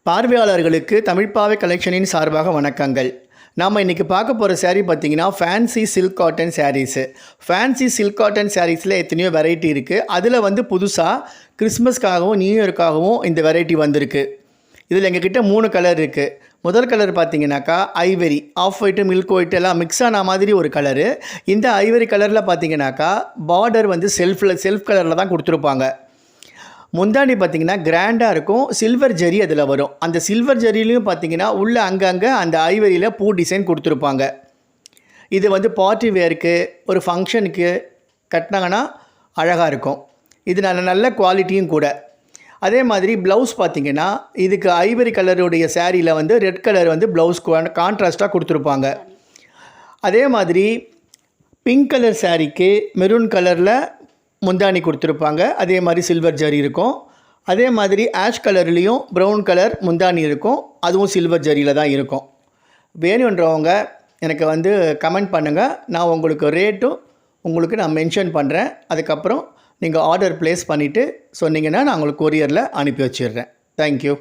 பார்வையாளர்களுக்கு தமிழ்ப்பாவை கலெக்ஷனின் சார்பாக வணக்கங்கள். நாம் இன்றைக்கி பார்க்க போகிற சேரீ பார்த்திங்கன்னா fancy silk cotton saris. Fancy silk cotton சாரீஸில் எத்தனையோ வெரைட்டி இருக்குது. அதில் புதுசாக கிறிஸ்மஸ்க்காகவும் நியூ இயர்க்காகவும் இந்த வெரைட்டி வந்திருக்கு. இதில் எங்ககிட்ட 3 கலர் இருக்குது. முதல் கலர் பார்த்திங்கனாக்கா Ivory, of white milk white எல்லாம் மிக்ஸ் ஆன மாதிரி ஒரு கலரு. இந்த ஐவரி கலரில் பார்த்திங்கனாக்கா பார்டர் செல்ஃப் கலரில் தான் கொடுத்துருப்பாங்க. முந்தாணி பார்த்திங்கன்னா கிராண்டாக இருக்கும். சில்வர் ஜரி அதில் வரும். அந்த சில்வர் ஜரிலையும் பார்த்திங்கன்னா உள்ளே அங்கங்கே அந்த ஐவரியில் பூ டிசைன் கொடுத்துருப்பாங்க. இது பார்ட்டி வேருக்கு, ஒரு ஃபங்க்ஷனுக்கு கட்டினாங்கன்னா அழகாக இருக்கும். இது நல்ல குவாலிட்டியும் கூட. அதே மாதிரி ப்ளவுஸ் பார்த்திங்கன்னா இதுக்கு ஐவரி கலருடைய சேரீயில் ரெட் கலர் ப்ளவுஸ் கான்ட்ராஸ்ட்டாக கொடுத்துருப்பாங்க. அதே மாதிரி பிங்க் கலர் சாரீக்கு மெரூன் கலரில் முந்தாணி கொடுத்துருப்பாங்க. அதே மாதிரி சில்வர் ஜரி இருக்கும். அதே மாதிரி ஆஷ் கலர்லேயும் ப்ரௌன் கலர் முந்தாணி இருக்கும். அதுவும் சில்வர் ஜரியில் தான் இருக்கும். வேணுன்றவங்க எனக்கு கமெண்ட் பண்ணுங்கள். நான் உங்களுக்கு ரேட்டும் நான் மென்ஷன் பண்ணுறேன். அதுக்கப்புறம் நீங்கள் ஆர்டர் ப்ளேஸ் பண்ணிவிட்டு சொன்னீங்கன்னா நான் உங்களுக்கு கொரியரில் அனுப்பி வச்சிடுறேன். தேங்க்யூ.